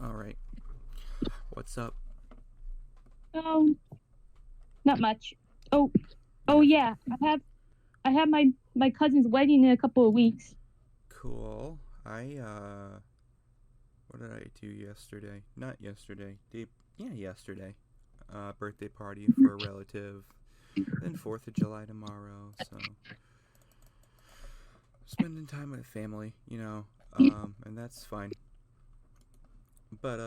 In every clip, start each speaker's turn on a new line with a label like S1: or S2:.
S1: All right. What's up?
S2: Um, Not much. Oh, oh
S1: Yeah.
S2: yeah. I have my cousin's wedding in a couple of weeks.
S1: Cool. What did I do yesterday? Not yesterday. Yeah, yesterday. Birthday party for a relative. Then 4th of July tomorrow. So spending time with family, and that's fine. But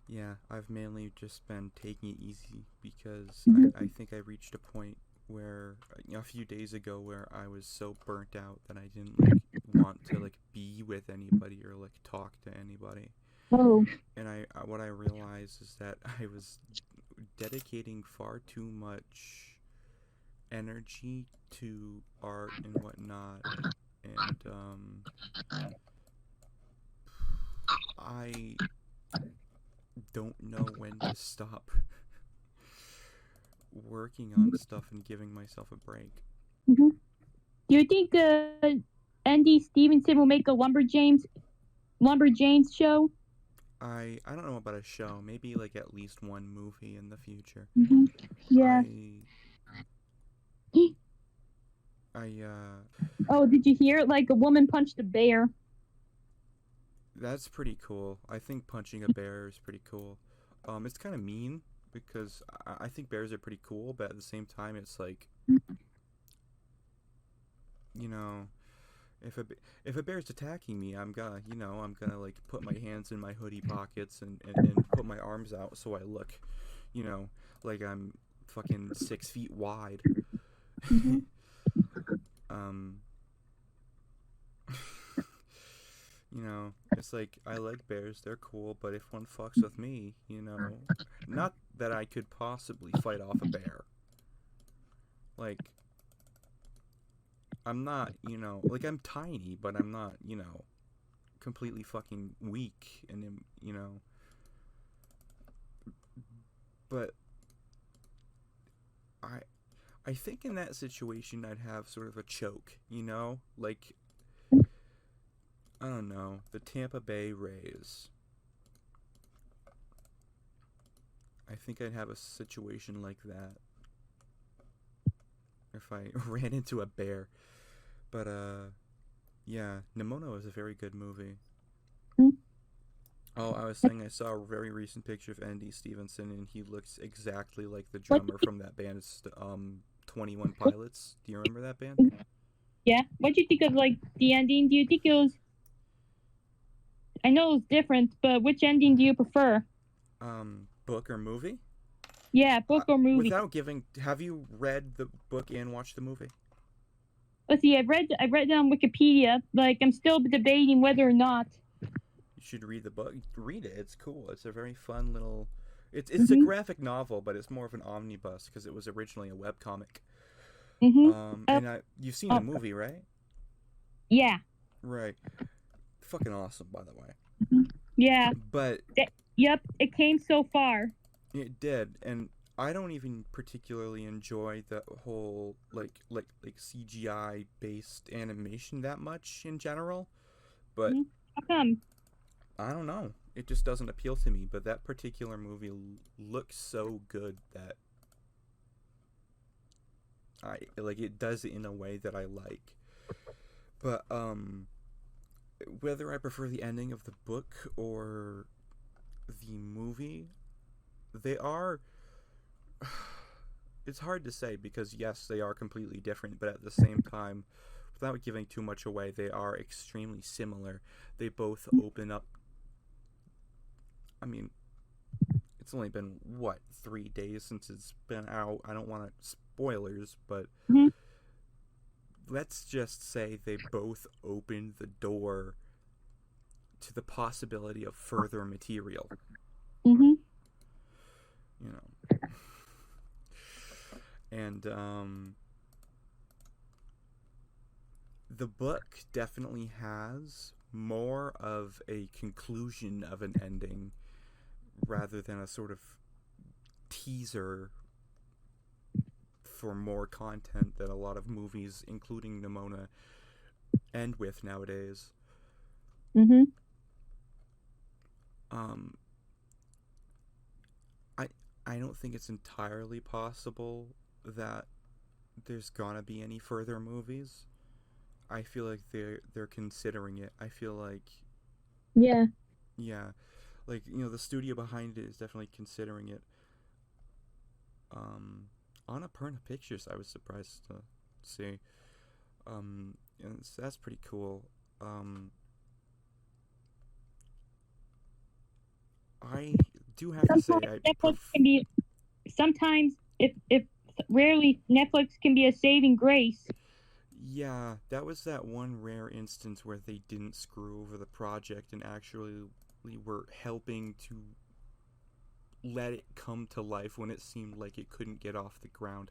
S1: yeah, I've mainly just been taking it easy because I think I reached a point where a few days ago where I was so burnt out that I didn't want to be with anybody or talk to anybody.
S2: Oh.
S1: And what I realized is that I was dedicating far too much energy to art and whatnot, and I don't know when to stop working on stuff and giving myself a break.
S2: hmm Do you think Andy Stevenson will make a Lumberjanes show?
S1: I don't know about a show, maybe at least one movie in the future.
S2: hmm Yeah.
S1: I I
S2: Oh, did you hear? Like a woman punched a bear.
S1: That's pretty cool. I think punching a bear is pretty cool. It's kind of mean because I think bears are pretty cool, but at the same time, it's you know, if a if a bear's attacking me, I'm gonna put my hands in my hoodie pockets and put my arms out so I look, you know, like I'm fucking 6 feet wide.
S2: hmm
S1: um, it's like I like bears, they're cool, but if one fucks with me, not that I could possibly fight off a bear. Like I'm not, I'm tiny, but I'm not, completely fucking weak and but I I think in that situation I'd have sort of a choke, I don't know, the Tampa Bay Rays. I think I'd have a situation like that if I ran into a bear. But yeah, Nimona is a very good movie. Oh, I was saying I saw a very recent picture of Andy Stevenson, and he looks exactly like the
S2: What?
S1: drummer from that band, 21 Pilots. Do you remember that band?
S2: Yeah. What do you think of like the ending? Do you think it was? I know it was different, but which ending do you prefer?
S1: Book or movie?
S2: Yeah, book or movie?
S1: Without giving, have you read the book and watched the movie?
S2: Let's see. I read it on Wikipedia. Like I'm still debating whether or not.
S1: You should read the book. Read it. It's cool. It's a very fun little. It's a
S2: Mhm.
S1: graphic novel, but it's more of an omnibus because it was originally a web comic.
S2: Mhm. Uh,
S1: And you've seen the
S2: uh,
S1: movie, right?
S2: yeah.
S1: Right. Fucking awesome, by the way.
S2: Yeah.
S1: But
S2: Yep. It came so far.
S1: it did, and I don't even particularly enjoy the whole CGI based animation that much in general. But
S2: How come?
S1: I don't know. It just doesn't appeal to me. But that particular movie looks so good that it does it in a way that I like. But whether I prefer the ending of the book or the movie, they are. It's hard to say because yes, they are completely different, but at the same time, without giving too much away, they are extremely similar. They both open up. I mean, it's only been what 3 days since it's been out. I don't want to spoilers, but
S2: Mhm.
S1: let's just say they both opened the door to the possibility of further material.
S2: Mhm.
S1: You know, and the book definitely has more of a conclusion of an ending rather than a sort of teaser for more content that a lot of movies, including Nimona, end with nowadays.
S2: Mhm.
S1: Um, I I don't think it's entirely possible that there's gonna be any further movies. I feel like they're considering it. I feel like
S2: Yeah.
S1: yeah, like the studio behind it is definitely considering it. Um, Annapurna Pictures, I was surprised to see. And that's pretty cool. Um, I do have to say
S2: Sometimes Netflix can be. Sometimes, if rarely, Netflix can be a saving grace.
S1: yeah, that was that one rare instance where they didn't screw over the project and actually were helping to let it come to life when it seemed like it couldn't get off the ground.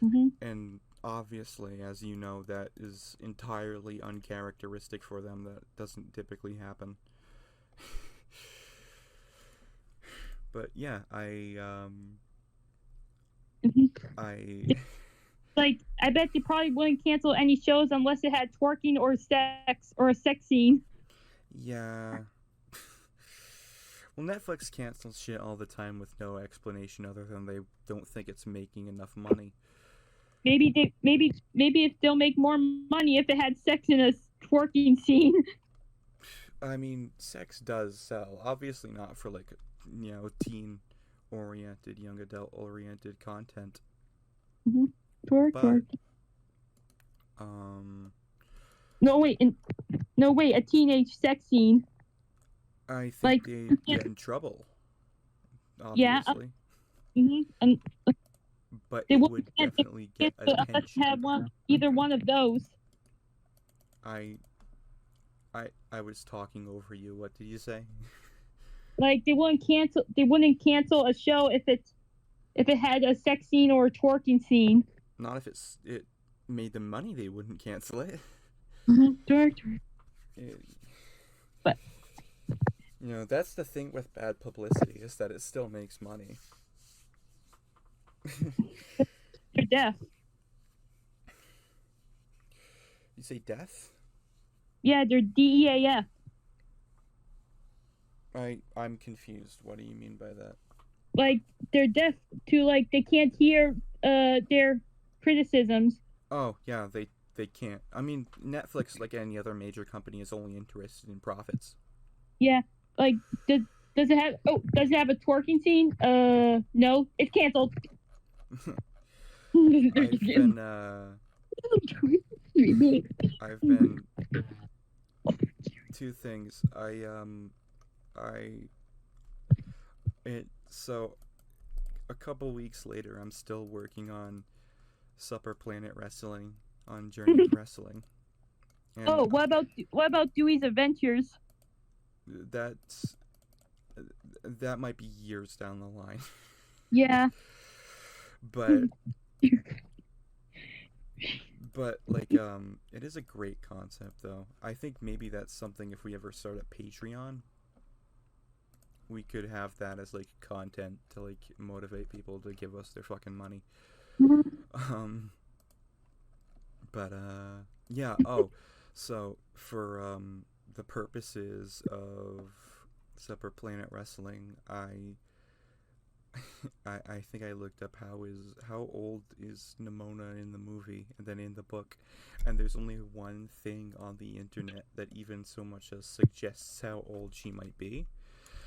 S2: Mm-hmm.
S1: And obviously, as you know, that is entirely uncharacteristic for them. That doesn't typically happen. But yeah,
S2: Mm-hmm.
S1: I
S2: Like, I bet they probably wouldn't cancel any shows unless it had twerking or sex or a sex scene.
S1: yeah. Well, Netflix cancels shit all the time with no explanation other than they don't think it's making enough money.
S2: Maybe if they'll make more money if it had sex in a twerking scene.
S1: I mean, sex does sell. Obviously, not for like, teen oriented, young adult oriented content.
S2: Mm-hmm. Twerk,
S1: But,
S2: twerk.
S1: um,
S2: No wait, no wait, a teenage sex scene.
S1: I think
S2: Like,
S1: they'd get in trouble,
S2: yeah,
S1: obviously.
S2: and
S1: But
S2: they
S1: it
S2: wouldn't
S1: would definitely get
S2: unless it
S1: attention.
S2: had either one of those.
S1: I, I was talking over you. What did you say?
S2: Like, they wouldn't cancel. They wouldn't cancel a show if it had a sex scene or a twerking scene.
S1: Not if it made them money, they wouldn't cancel it.
S2: Mm-hmm. Twerk, twerk.
S1: It,
S2: But
S1: that's the thing with bad publicity is that it still makes money.
S2: they're deaf.
S1: You say death?
S2: Yeah, they're DEAF.
S1: I'm confused. What do you mean by that?
S2: Like, they're deaf to, like, they can't hear their criticisms.
S1: Oh, yeah, they can't. I mean, Netflix, like any other major company, is only interested in profits.
S2: Yeah, like, does it have? Oh, does it have a twerking scene? No, it's canceled.
S1: I've been I've been two things. I it so a couple weeks later, I'm still working on Supper Planet Wrestling on Journey Wrestling, and
S2: Oh, what about Dewey's Adventures?
S1: that's that might be years down the line.
S2: Yeah.
S1: but like it is a great concept though. I think maybe that's something if we ever start a Patreon, we could have that as like content to like motivate people to give us their fucking money. Um but yeah, so for the purposes of Supper Planet Wrestling, I think I looked up how old is Nimona in the movie and then in the book, and there's only one thing on the internet that even so much as suggests how old she might be.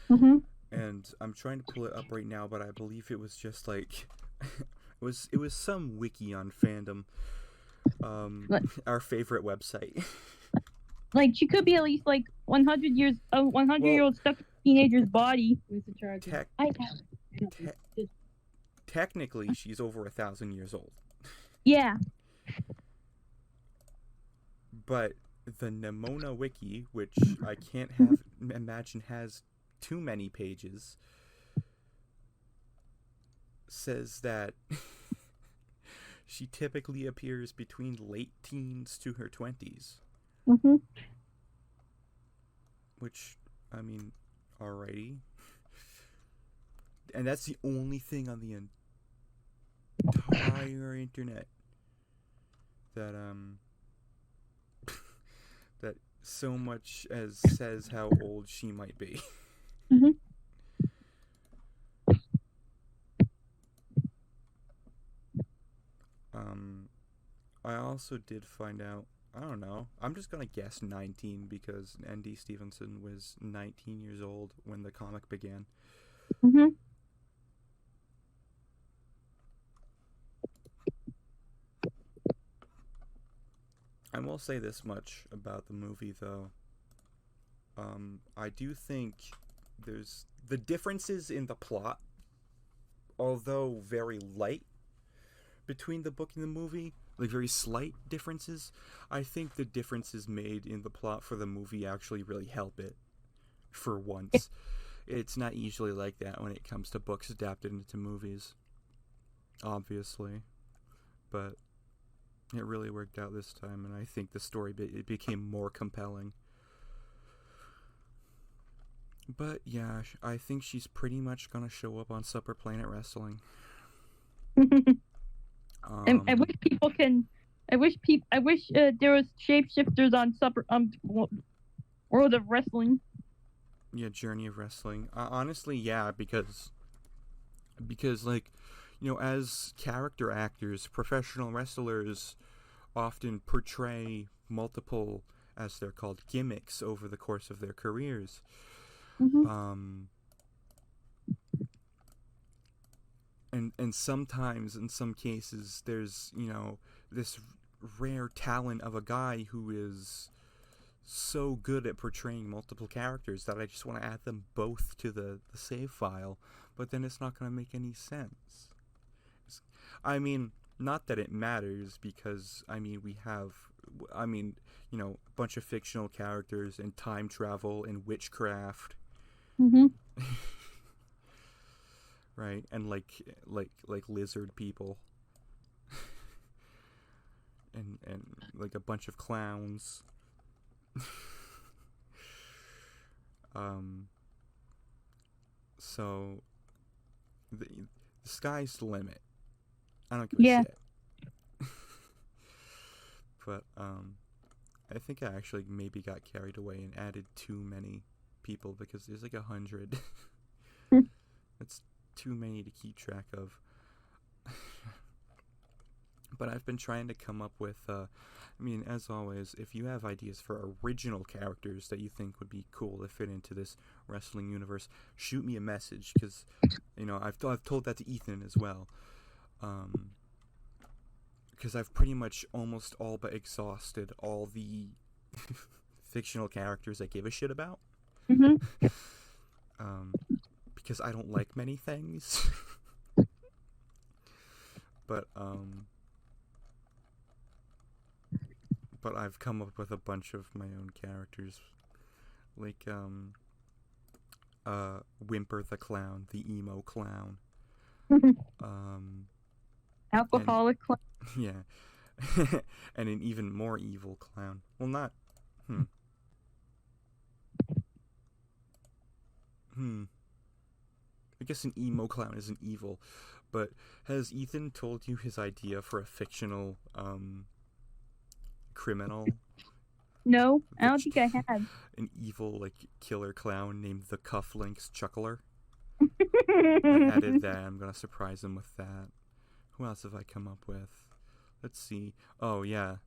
S2: Mm-hmm.
S1: And I'm trying to pull it up right now, but I believe it was just like it was some wiki on fandom,
S2: Like,
S1: our favorite website.
S2: like, she could be at least like 100 years, a 100-year
S1: Well,
S2: old stuck in a teenager's body. Where's the charger?
S1: tech, te- technically she's over 1,000 years old.
S2: Yeah.
S1: But the Nimona wiki, which I can't have imagine has too many pages, says that she typically appears between late teens to her 20s.
S2: Mm-hmm.
S1: Which, I mean, alrighty. And that's the only thing on the entire internet that that so much as says how old she might be.
S2: Mhm.
S1: I also did find out. I don't know. I'm just gonna guess 19 because N.D. Stevenson was 19 years old when the comic began.
S2: Mhm.
S1: I will say this much about the movie, though. I do think there's the differences in the plot, although very light between the book and the movie, like very slight differences. I think the differences made in the plot for the movie actually really help it for once. It's not usually like that when it comes to books adapted into movies, obviously, but it really worked out this time, and I think the story it became more compelling. But yeah, I think she's pretty much gonna show up on Supper Planet Wrestling.
S2: And I
S1: Um,
S2: wish people can. I wish there was shapeshifters on World of Wrestling.
S1: yeah, Journey of Wrestling. Honestly, yeah, because like, as character actors, professional wrestlers often portray multiple, as they're called, gimmicks over the course of their careers.
S2: Mhm.
S1: Um, and sometimes in some cases there's this rare talent of a guy who is so good at portraying multiple characters that I just want to add them both to the save file, but then it's not going to make any sense. I mean, not that it matters because we have a bunch of fictional characters and time travel and witchcraft.
S2: Mhm.
S1: Right? And like lizard people and like a bunch of clowns. um so the sky's the limit. I don't give a
S2: Yeah.
S1: shit. But I think I actually maybe got carried away and added too many people because there's like 100. That's too many to keep track of. But I've been trying to come up with as always, if you have ideas for original characters that you think would be cool to fit into this wrestling universe, shoot me a message because I've told that to Ethan as well. Because I've pretty much almost all but exhausted all the fictional characters I give a shit about.
S2: Mhm.
S1: um, because I don't like many things. but but I've come up with a bunch of my own characters, like Whimper the clown, the emo clown, um, and
S2: Alcoholic.
S1: yeah, and an even more evil clown. Well, not hmm hmm. I guess an emo clown isn't evil, but has Ethan told you his idea for a fictional criminal?
S2: No, I
S1: The
S2: don't think I have.
S1: an evil like killer clown named the Cufflinks Chuckler. I added that. I'm gonna surprise him with that. Who else have I come up with? Let's see. Oh yeah,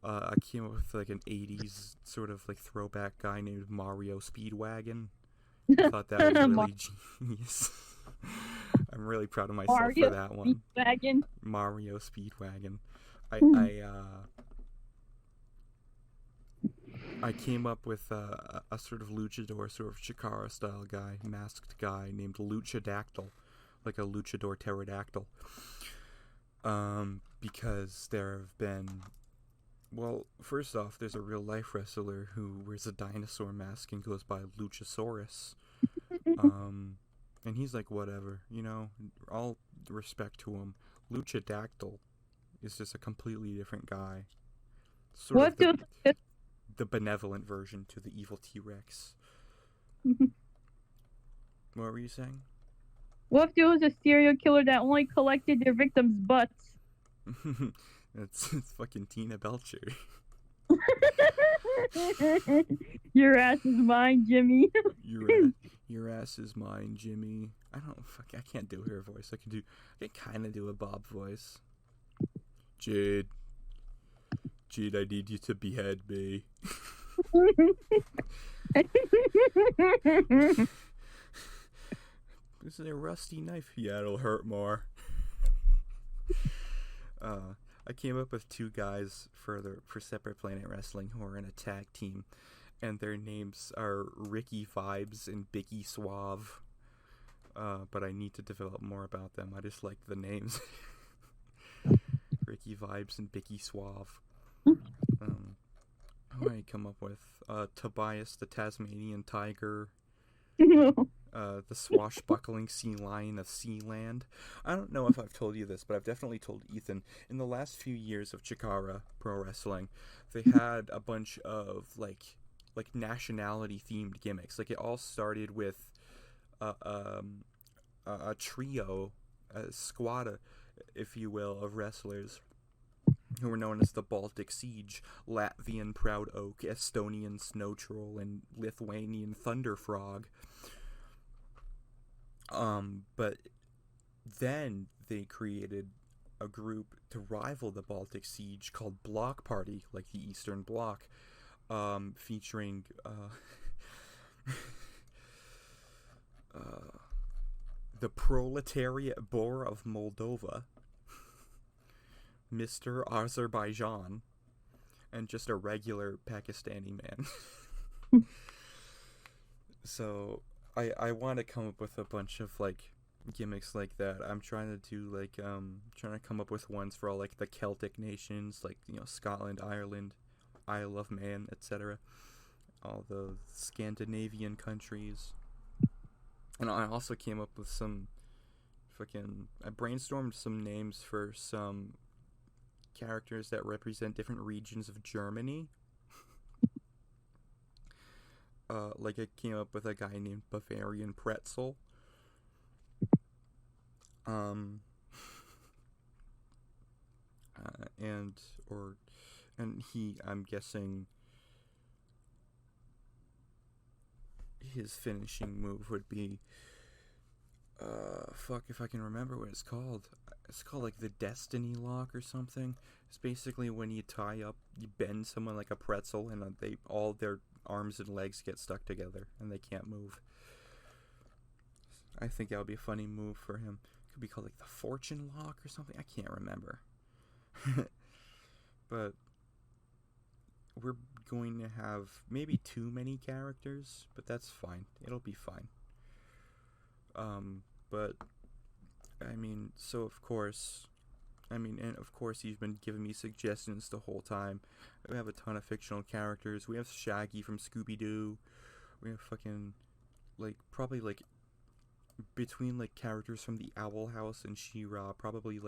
S1: I came up with like an '80s sort of like throwback guy named Mario Speedwagon. I thought that was really genius. I'm really proud of myself for
S2: Mario
S1: that one.
S2: Speedwagon.
S1: Mario Speedwagon. I
S2: Hmm.
S1: I I came up with a sort of luchador, sort of Chikara style guy, masked guy named Luchadactyl, like a luchador pterodactyl. Because there have been, well, first off, there's a real life wrestler who wears a dinosaur mask and goes by Luchasaurus. Um, and he's like, whatever, all respect to him. Luchadactyl is just a completely different guy. Sort
S2: What
S1: of
S2: if
S1: the benevolent version to the evil T-Rex. What were you saying?
S2: what if there was a serial killer that only collected their victims' butts?
S1: it's fucking Tina Belcher.
S2: Your ass is mine, Jimmy.
S1: Your ass, Your ass is mine, Jimmy. I don't fuck. I can't do her voice. I can kind of do a Bob voice. Jade, I need you to behead me. This is a rusty knife. Yeah, it'll hurt more. I came up with two guys for Separate Planet Wrestling who are in a tag team, and their names are Ricky Vibes and Biggie Suave. But I need to develop more about them. I just like the names. Ricky Vibes and Biggie Suave. Who I come up with? Tobias the Tasmanian Tiger. The swashbuckling sea lion of Sealand. I don't know if I've told you this, but I've definitely told Ethan. In the last few years of Chikara Pro Wrestling, they had a bunch of like nationality themed gimmicks. Like, it all started with a trio, a squad, if you will, of wrestlers who were known as the Baltic Siege: Latvian Proud Oak, Estonian Snow Troll, and Lithuanian Thunder Frog. But then they created a group to rival the Baltic Siege called Block Party, like the Eastern Bloc, featuring the Proletariat Boar of Moldova, Mr. Azerbaijan, and just a regular Pakistani man. So I want to come up with a bunch of like gimmicks like that. I'm trying to do like trying to come up with ones for all like the Celtic nations, like, you know, Scotland, Ireland, Isle of Man, etc. All the Scandinavian countries. And I also came up with some I brainstormed some names for some characters that represent different regions of Germany. Like, I came up with a guy named Bavarian Pretzel. And I'm guessing his finishing move would be, fuck if I can remember what it's called. It's called like the Destiny Lock or something. It's basically when you bend someone like a pretzel, and all their arms and legs get stuck together and they can't move. I think that would be a funny move for him. It could be called like the Fortune Lock or something. I can't remember. But we're going to have maybe too many characters, but that's fine. It'll be fine. But I mean, so of course, you've been giving me suggestions the whole time. We have a ton of fictional characters. We have Shaggy from Scooby-Doo. We have probably between characters from the Owl House and She-Ra, probably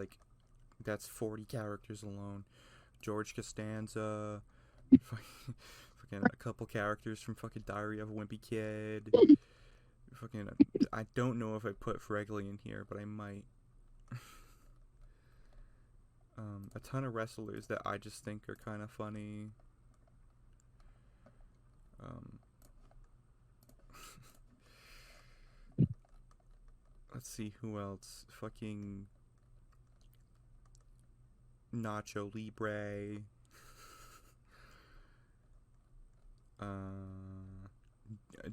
S1: that's 40 characters alone. George Costanza, fucking a couple characters from fucking Diary of a Wimpy Kid. I don't know if I put Fregley in here, but I might. A ton of wrestlers that I just think are kind of funny. Let's see who else. Fucking Nacho Libre.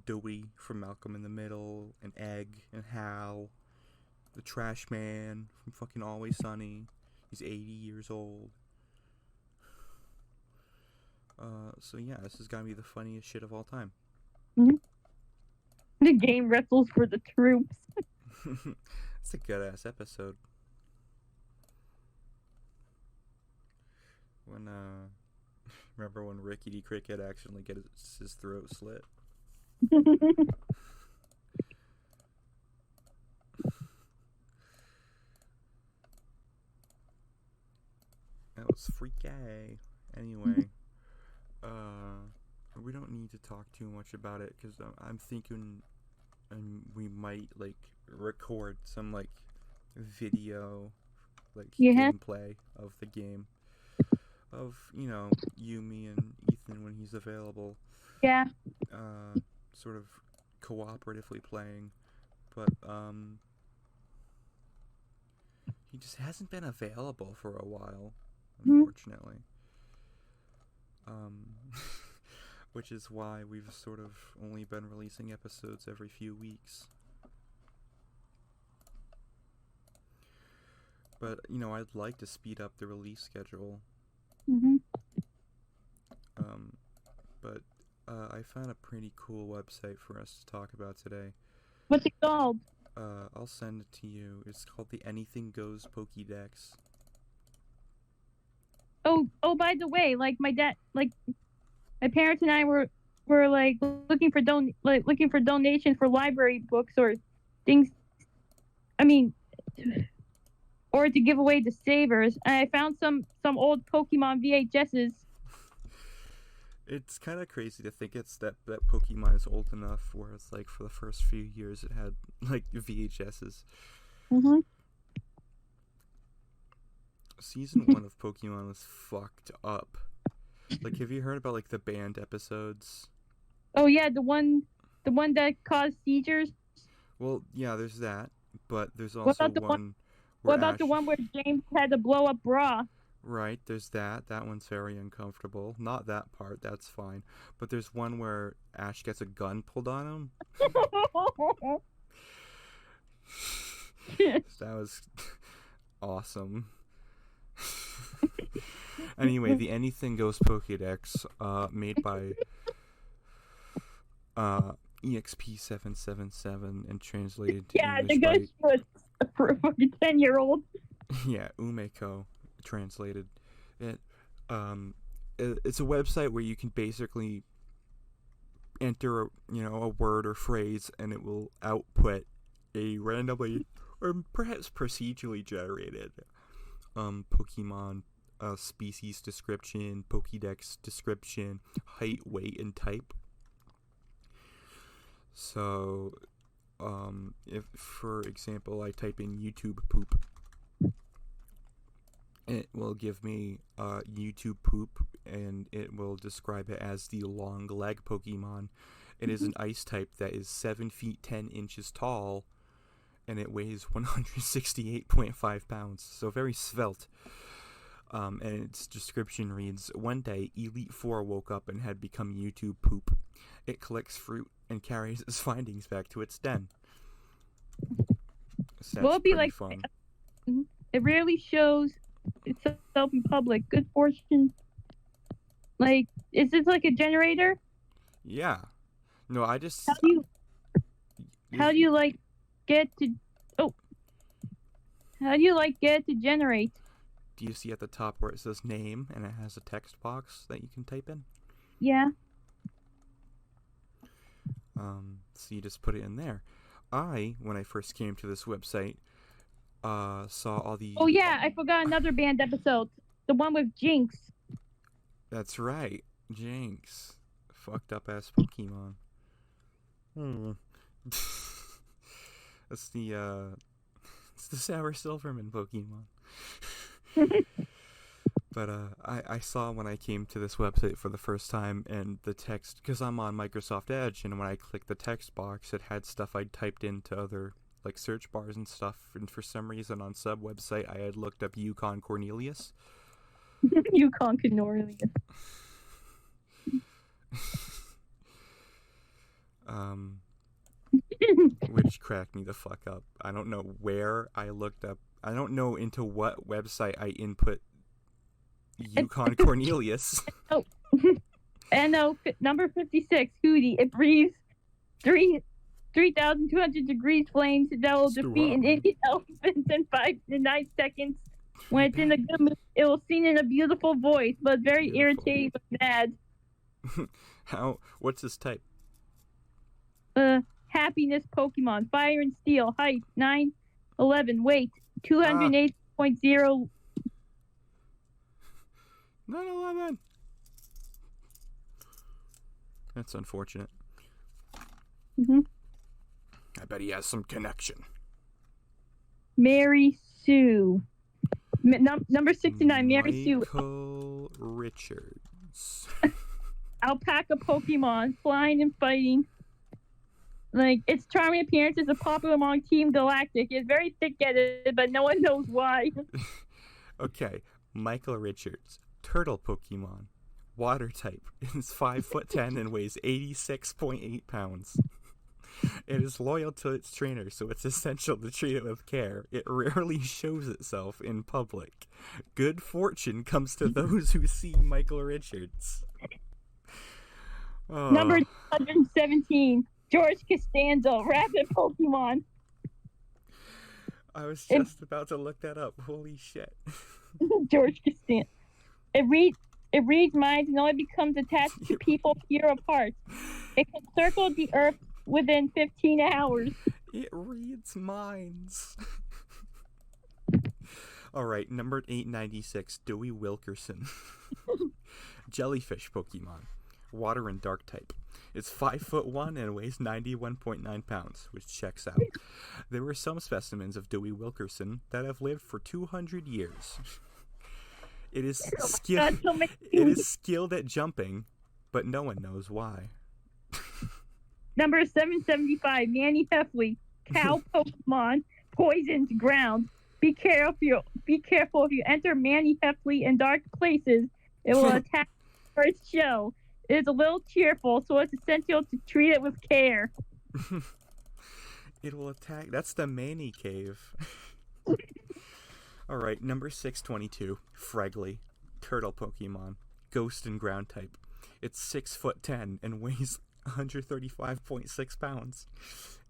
S1: Dewey from Malcolm in the Middle, and Egg, and Hal, the Trash Man from fucking Always Sunny. He's 80 years old. So yeah, this has got to be the funniest shit of all time.
S2: Mm-hmm. The game wrestles for the troops.
S1: It's a good ass episode. When remember when Rickety Cricket accidentally gets his throat slit? That was freaky. Anyway, we don't need to talk too much about it, because I'm thinking we might record some video gameplay of the game, of Yumi and Ethan when he's available.
S2: Yeah.
S1: Sort of cooperatively playing, but he just hasn't been available for a while, unfortunately. Which is why we've sort of only been releasing episodes every few weeks. But, I'd like to speed up the release schedule. But I found a pretty cool website for us to talk about today.
S2: What's it called?
S1: I'll send it to you. It's called the Anything Goes Pokédex.
S2: Oh, by the way, like my parents and I were like looking for donations for library books or things. I mean, or to give away to savers. And I found some old Pokemon VHSs.
S1: It's kind of crazy to think that Pokemon is old enough where it's like for the first few years it had like VHSs. Season 1 of Pokemon was fucked up. Like, have you heard about like the banned episodes?
S2: Oh yeah, the one that caused seizures.
S1: Well, yeah, there's that, but there's also one.
S2: What about the one where James had to blow up bra?
S1: Right, there's that. That one's very uncomfortable. Not that part, that's fine. But there's one where Ash gets a gun pulled on him. That was awesome. Anyway, the Anything Goes Pokédex, made by EXP777 and translated to English
S2: by... was for a fucking 10-year-old.
S1: Yeah, Umeko translated it. It's a website where you can basically enter a word or phrase and it will output a randomly or perhaps procedurally generated Pokemon species description, Pokédex description, height, weight, and type. So if, for example, I type in YouTube poop, it will give me YouTube poop, and it will describe it as the long leg Pokemon. It is an ice type that is 7 feet 10 inches tall, and it weighs 168.5 pounds, so very svelte. And its description reads, one day, Elite Four woke up and had become YouTube poop. It collects fruit and carries its findings back to its den. So
S2: well, it'd be like
S1: fun.
S2: It rarely shows itself in public. Good fortune. Like, is this like a generator?
S1: Yeah. No, I just.
S2: How do you like get to? Oh. How do you like get to generate?
S1: Do you see at the top where it says name and it has a text box that you can type in?
S2: Yeah.
S1: So you just put it in there. When I first came to this website, saw all the...
S2: Oh yeah, I forgot another band episode. The one with Jinx.
S1: That's right. Jinx. Fucked up ass Pokemon. It's the Sour Silverman Pokemon. But I saw when I came to this website for the first time, and the text, because I'm on Microsoft Edge, and when I clicked the text box, it had stuff I'd typed into other like search bars and stuff, and for some reason on sub website I had looked up Yukon Cornelius.
S2: Yukon Cornelius.
S1: Which cracked me the fuck up. I don't know where I looked up. I don't know into what website I input Yukon Cornelius.
S2: Oh, and number 56, Hootie. It breathes 3,200 degrees flames that will defeat an Indian elephant in 5 to 9 seconds. When it's in a good mood, it will sing in a beautiful voice, but very irritating and mad.
S1: What's his type?
S2: Happiness Pokemon. Fire and Steel. Height 9'11". Weight 208.0.
S1: 9'11". That's unfortunate. I bet he has some connection.
S2: Mary Sue. Number 69, Mary Sue.
S1: Michael Richards.
S2: Alpaca Pokemon. Flying and fighting. Like, its charming appearance is a popular among Team Galactic. It's very thick-headed, but no one knows why.
S1: Okay, Michael Richards, turtle Pokemon, water type. It's 5'10" and weighs 86.8 pounds. It is loyal to its trainer, so it's essential to treat it with care. It rarely shows itself in public. Good fortune comes to those who see Michael Richards.
S2: Number 217, George Costanza, rapid Pokemon.
S1: I was just about to look that up. Holy shit.
S2: George Costanza. It reads minds and only becomes attached to people year apart. It can circle the Earth within 15 hours.
S1: It reads minds. All right, number 896, Dewey Wilkerson. Jellyfish Pokemon. Water and dark type. It's 5'1" and weighs 91.9 pounds, which checks out. There were some specimens of Dewey Wilkerson that have lived for 200 years. It is skilled at jumping, but no one knows why.
S2: Number 775, Manny Heffley, cow Pokemon, poisons ground. Be careful if you enter Manny Heffley in dark places. It will attack for its shell. It is a little cheerful, so it's essential to treat it with care.
S1: It will attack. That's the Manny Cave. All right, number 622, Fregley, turtle Pokemon, ghost and ground type. It's 6'10" and weighs 135.6 pounds.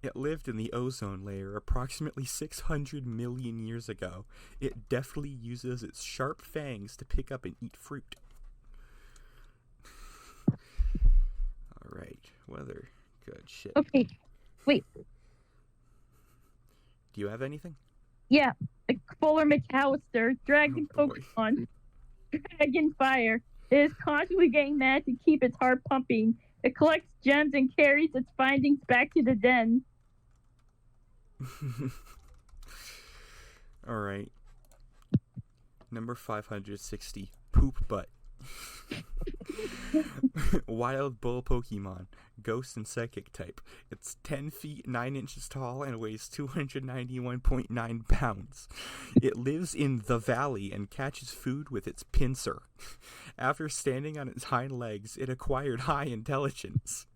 S1: It lived in the ozone layer approximately 600 million years ago. It deftly uses its sharp fangs to pick up and eat fruit. Alright, weather. Good shit.
S2: Okay, wait.
S1: Do you have anything?
S2: Yeah, Fuller McAllister, Dragon Pokemon, Dragon Fire. It is constantly getting mad to keep its heart pumping. It collects gems and carries its findings back to the den.
S1: Alright. Number 560, Poop Butt. Wild Bull Pokemon, Ghost and Psychic type. It's 10 feet 9 inches tall and weighs 291.9 pounds. It lives in the valley and catches food with its pincer. After standing on its hind legs, it acquired high intelligence.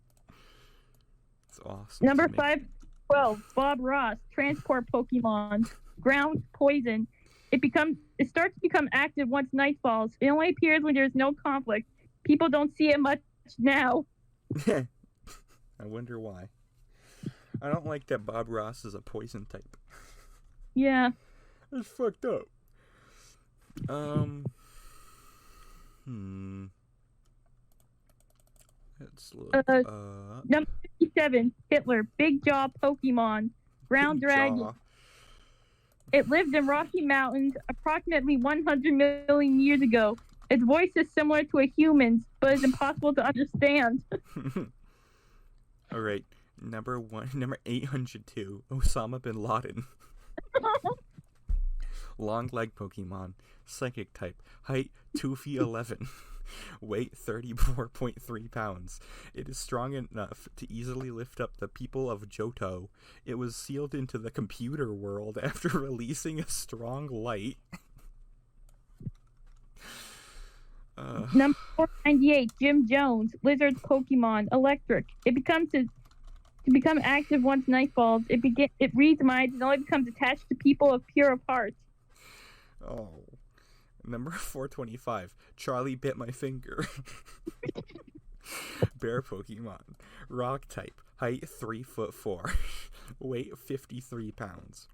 S1: It's awesome.
S2: Number 512, Bob Ross, Transport Pokemon, Ground Poison. It starts to become active once night falls. It only appears when there's no conflict. People don't see it much now.
S1: I wonder why. I don't like that Bob Ross is a poison type.
S2: Yeah.
S1: That's fucked up. Let's look.
S2: Number 57, Hitler, Big Jaw Pokemon, Ground Dragon.
S1: Jaw.
S2: It lived in Rocky Mountains approximately 100 million years ago. Its voice is similar to a human's, but is impossible to understand.
S1: All right, number 802, Osama bin Laden. Long leg Pokemon, psychic type, height 2 feet 11, weight 34.3 pounds. It is strong enough to easily lift up the people of Johto. It was sealed into the computer world after releasing a strong light.
S2: Number 498, Jim Jones, lizard Pokemon, electric. It becomes to become active once night falls. It reads minds and only becomes attached to people of pure of heart.
S1: Oh. Number 425, Charlie Bit My Finger. Bear Pokemon, rock type, height 3'4", weight 53 pounds.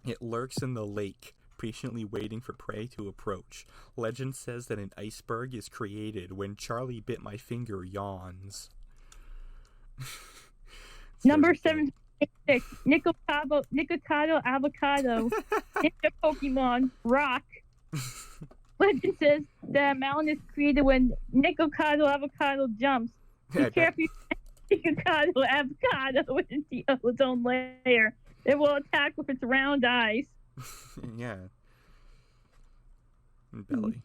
S1: It lurks in the lake, patiently waiting for prey to approach. Legend says that an iceberg is created when Charlie Bit My Finger yawns.
S2: Number 766, Nikocado Avocado, Ninja Pokemon, rock. Legend says that a mountain is created when Nikocado Avocado jumps. Be careful, Nikocado Avocado into the ozone layer. It will attack with its round eyes.
S1: Yeah. And belly.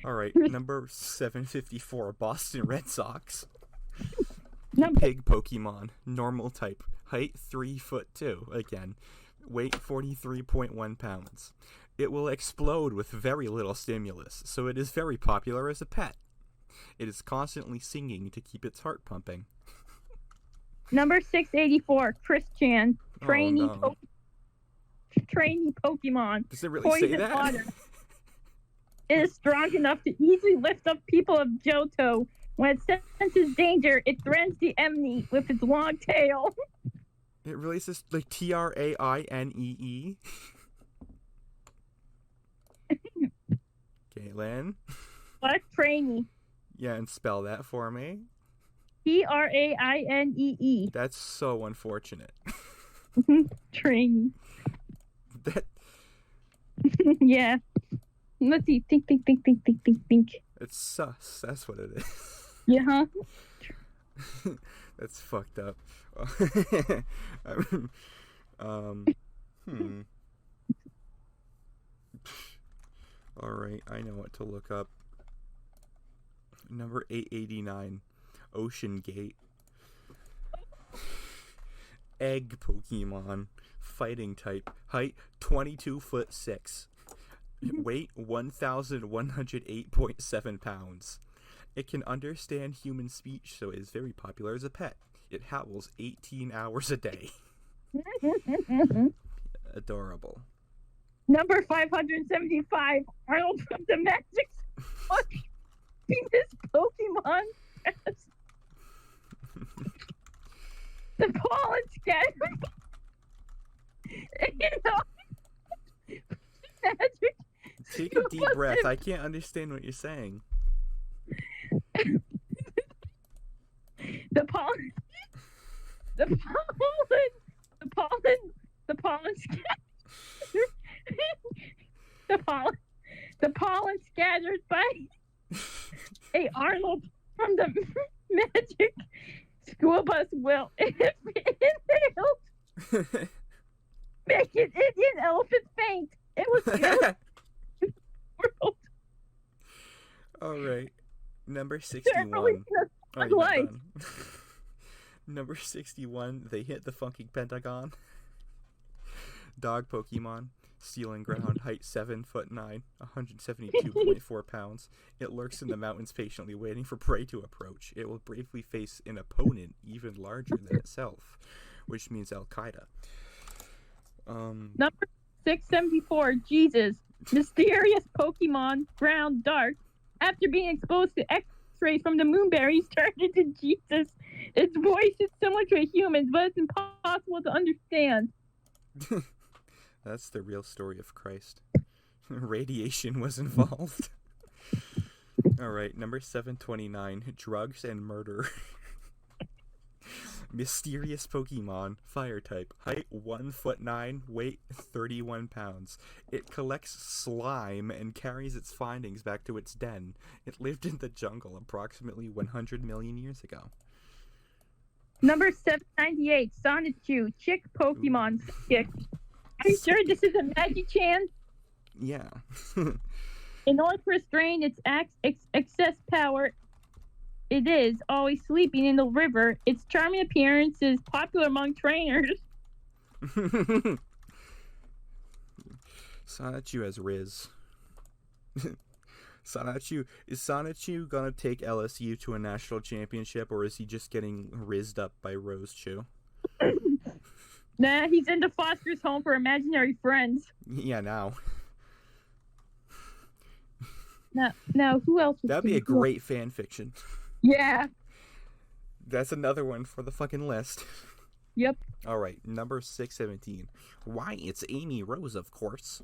S1: All right, number 754, Boston Red Sox.
S2: Number
S1: Pig Pokemon, normal type, height 3'2", again, weight 43.1 pounds. It will explode with very little stimulus, so it is very popular as a pet. It is constantly singing to keep its heart pumping.
S2: Number 684, Christian, trainee
S1: Oh no.
S2: trainee Pokemon.
S1: Does it really say
S2: Poison
S1: that?
S2: water. It is strong enough to easily lift up people of Johto. When it senses danger, it threatens the enemy with its long tail.
S1: It really says like Trainee. Caitlin?
S2: What? Trainee.
S1: Yeah, and spell that for me.
S2: Trainee.
S1: That's so unfortunate.
S2: Trainee.
S1: That
S2: Yeah. Let's see. Think.
S1: it's sus. That's what it is.
S2: Yeah, huh?
S1: That's fucked up. All right, I know what to look up. Number 889, Ocean Gate. Egg Pokemon, fighting type, height 22'6", weight 1,108.7 pounds. It can understand human speech, so it is very popular as a pet. It howls 18 hours a day. Adorable.
S2: Number 575, Arnold from the Magic Sword. This Pokemon has the pollen scatter. Magic.
S1: Take a deep breath. I can't understand what you're saying.
S2: The pollen scatter. The pollen scattered by a Arnold from the Magic School Bus will, if inhaled, make an Indian elephant faint. It was world.
S1: All right. Number 61. Oh, you're not done. Number 61, they hit the funky pentagon. Dog Pokemon, stealing ground, height 7'9", 172.4 pounds. It lurks in the mountains patiently waiting for prey to approach. It will bravely face an opponent even larger than itself, which means Al-Qaeda.
S2: Number 674, Jesus, mysterious Pokemon, ground dark. After being exposed to X-rays from the moonberries, turned into Jesus. Its voice is similar to a human's, but it's impossible to understand.
S1: That's the real story of Christ. Radiation was involved. All right, number 729, drugs and murder. Mysterious Pokemon, fire type, height 1'9", weight 31 pounds. It collects slime and carries its findings back to its den. It lived in the jungle approximately 100 million years ago.
S2: Number 798, Sonichu, chick Pokemon, psychic. Are you sure this is a Magichan?
S1: Yeah.
S2: In order to restrain its excess power, it is always sleeping in the river. Its charming appearance is popular among trainers.
S1: Sonichu has Riz. Is Sonichu gonna take LSU to a national championship, or is he just getting rizzed up by Rose Chew?
S2: Nah, he's in the foster's home for imaginary friends.
S1: Yeah, now.
S2: Now, who else?
S1: That'd be a great fan fiction.
S2: Yeah.
S1: That's another one for the fucking list.
S2: Yep.
S1: All right, number 617. Why, it's Amy Rose, of course.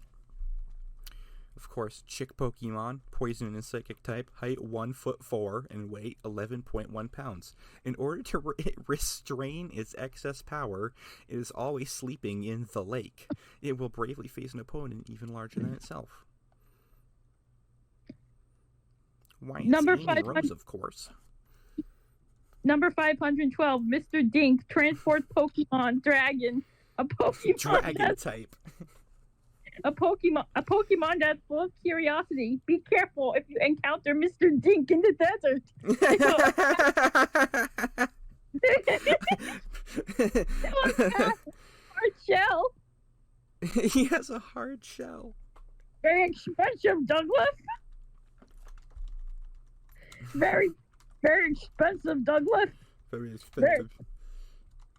S1: Of course, chick Pokemon, poison and psychic type, height 1'4" and weight 11.1 pounds. In order to restrain its excess power, it is always sleeping in the lake. It will bravely face an opponent even larger than itself. Why, it's
S2: Number
S1: Amy
S2: 500
S1: Rose, of course.
S2: Number 512, Mr. Dink, transport Pokemon Dragon. A Pokemon
S1: Dragon type.
S2: A Pokemon that's full of curiosity. Be careful if you encounter Mr. Dink in the desert. Hard shell.
S1: He has a hard shell.
S2: Very expensive, Douglas. Very, very expensive, Douglas.
S1: Very expensive.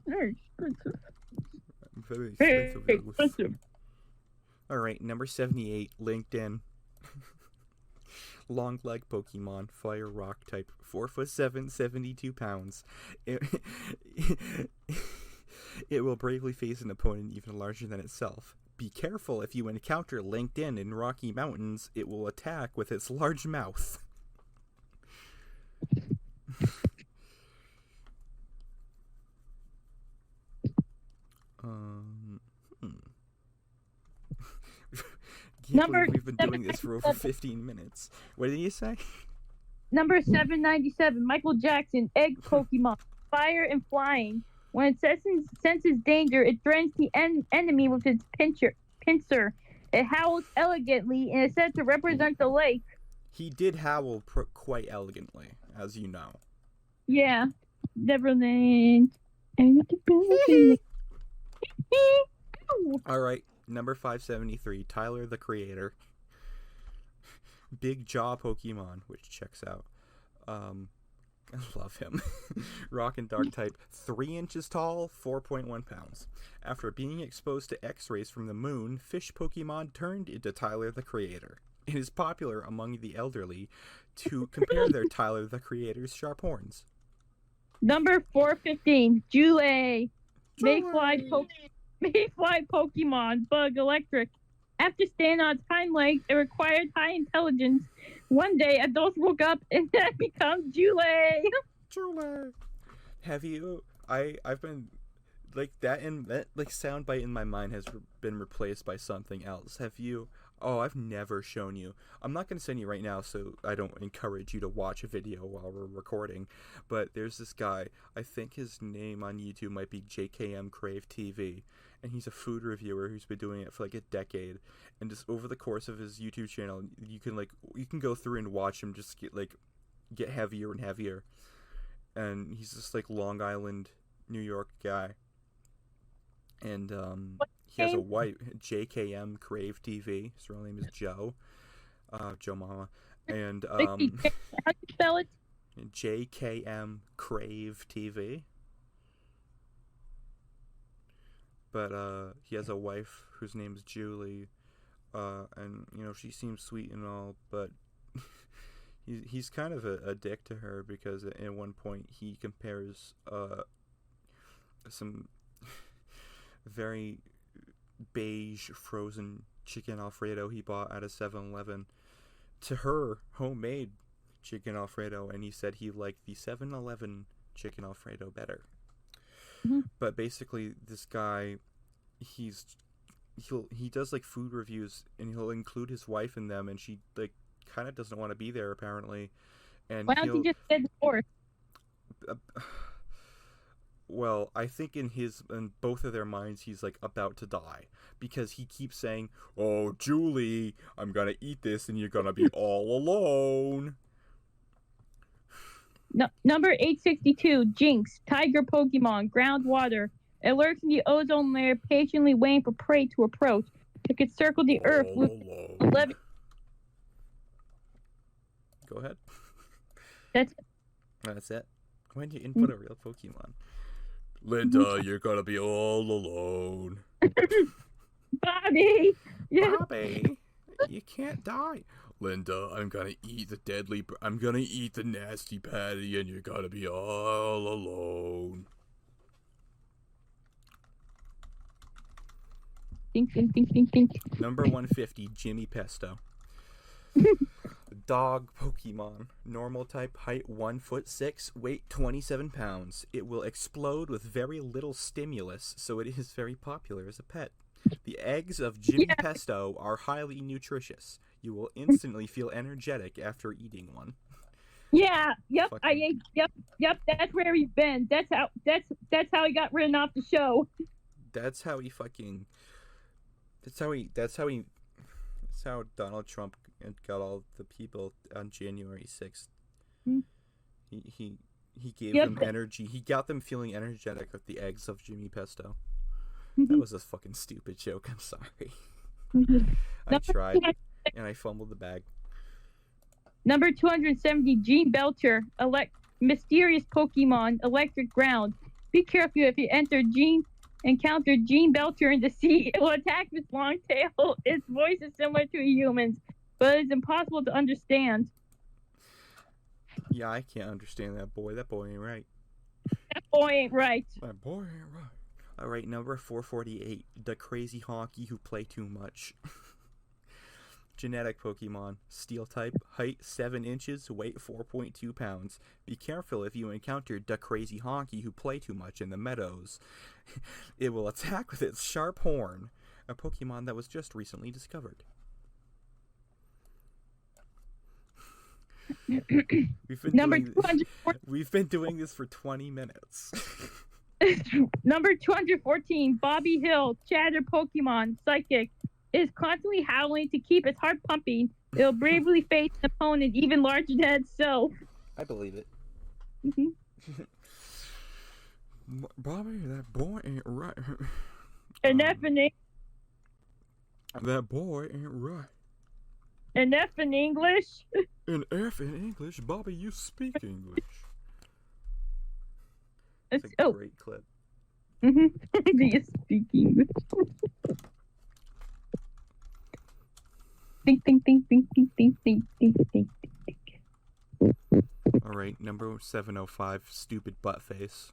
S2: Very expensive.
S1: Very
S2: Very
S1: expensive.
S2: expensive.
S1: All right, number 78, LinkedIn. Long leg Pokemon, fire rock type, 4'7", 72 pounds. It, it will bravely face an opponent even larger than itself. Be careful if you encounter LinkedIn in Rocky Mountains, it will attack with its large mouth.
S2: Number
S1: We've been doing this for over 15 minutes. What did you say?
S2: Number 797, Michael Jackson, egg Pokemon, fire and flying. When it senses danger, it threatens the enemy with its pincer. It howls elegantly and is said to represent the lake.
S1: He did howl quite elegantly, as you know.
S2: Yeah. Neverland.
S1: All right, number 573, Tyler the Creator. Big Jaw Pokemon, which checks out. I love him. Rock and Dark type, 3 inches tall, 4.1 pounds. After being exposed to X-rays from the moon, fish Pokemon turned into Tyler the Creator. It is popular among the elderly to compare their Tyler the Creator's sharp horns.
S2: Number 415, Jule. Mayfly Pokemon, Bug Electric. After standing on its hind legs, it required high intelligence. One day, adults woke up and that becomes Jule.
S1: Jule. Have you? I've been like that soundbite in my mind has been replaced by something else. Have you? Oh, I've never shown you. I'm not going to send you right now, so I don't encourage you to watch a video while we're recording. But there's this guy. I think his name on YouTube might be JKM Crave TV. And he's a food reviewer who's been doing it for like a decade. And just over the course of his YouTube channel, you can go through and watch him just get heavier and heavier. And he's this like Long Island, New York guy. And he has a wife, JKM Crave TV. His real name is Joe. Joe Mama. And
S2: How do you spell it?
S1: JKM Crave TV. But he has a wife whose name is Julie, and she seems sweet and all, but he's kind of a dick to her because at one point he compares some very beige frozen chicken Alfredo he bought at a 7-Eleven to her homemade chicken Alfredo, and he said he liked the 7-Eleven chicken Alfredo better.
S2: Mm-hmm.
S1: But basically, this guy, he does like food reviews, and he'll include his wife in them, and she like kind of doesn't want to be there apparently. And
S2: why don't you just get divorced?
S1: Well, I think in both of their minds, he's like about to die because he keeps saying, "Oh, Julie, I'm gonna eat this, and you're gonna be all alone."
S2: No, number 862, Jinx, Tiger Pokemon, Groundwater. It lurks in the ozone layer, patiently waiting for prey to approach. It could circle the Earth with 11.
S1: Go ahead.
S2: That's
S1: it. When you input a real Pokemon. Linda, you're gonna be all alone.
S2: Bobby! Yeah.
S1: Bobby, you can't die. Linda, I'm gonna eat the nasty patty, and you're gonna be all alone.
S2: Ding, ding, ding, ding, ding.
S1: Number 150, Jimmy Pesto. Dog Pokemon. Normal type, height 1'6", weight 27 pounds. It will explode with very little stimulus, so it is very popular as a pet. The eggs of Jimmy Pesto are highly nutritious. You will instantly feel energetic after eating one.
S2: Yeah, yep, I ate, yep, that's where he's been. That's how he got written off the show.
S1: That's how Donald Trump got all the people on January 6th.
S2: Hmm.
S1: He gave them energy. He got them feeling energetic with the eggs of Jimmy Pesto. That was a fucking stupid joke. I'm sorry. I
S2: Number
S1: tried, and I fumbled the bag.
S2: Number 270, Gene Belcher, mysterious Pokemon, Electric Ground. Be careful if you encounter Gene Belcher in the sea. It will attack with its long tail. Its voice is similar to a human's, but it's impossible to understand.
S1: Yeah, I can't understand that boy. That boy ain't right.
S2: That boy ain't right.
S1: That boy ain't right. Alright, number 448, the crazy honky who play too much. Genetic Pokemon, Steel type, height 7 inches, weight 4.2 pounds. Be careful if you encounter the crazy honky who play too much in the meadows. It will attack with its sharp horn, a Pokemon that was just recently discovered. We've been doing this for 20 minutes.
S2: Number 214, Bobby Hill, Chatter Pokemon, Psychic, is constantly howling to keep its heart pumping. It'll bravely face an opponent even larger than itself.
S1: I believe it.
S2: Mm-hmm.
S1: Bobby, that boy ain't right.
S2: And
S1: that boy ain't right.
S2: An F in English.
S1: An F in English? Bobby, you speak English. It's a great clip.
S2: Mm-hmm. Do you speak English? Think.
S1: Alright, number 705, Stupid Buttface.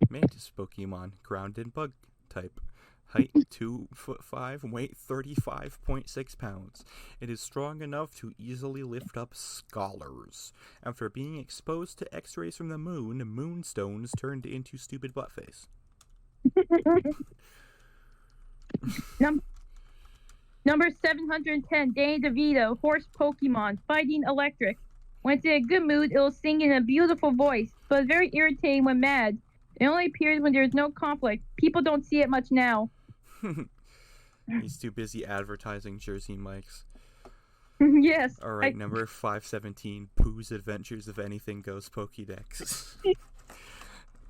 S1: Mantis Pokemon, ground and bug type. Height 2'5", weight 35.6 pounds. It is strong enough to easily lift up scholars. After being exposed to X-rays from the moon, moonstones turned into Stupid Buttface.
S2: Number 710, Danny DeVito, horse Pokemon, fighting electric. When it's in a good mood, it'll sing in a beautiful voice, but it's very irritating when mad. It only appears when there's no conflict. People don't see it much now.
S1: He's too busy advertising Jersey Mike's.
S2: Yes.
S1: Alright, number 517, Pooh's Adventures of Anything Goes Pokédex.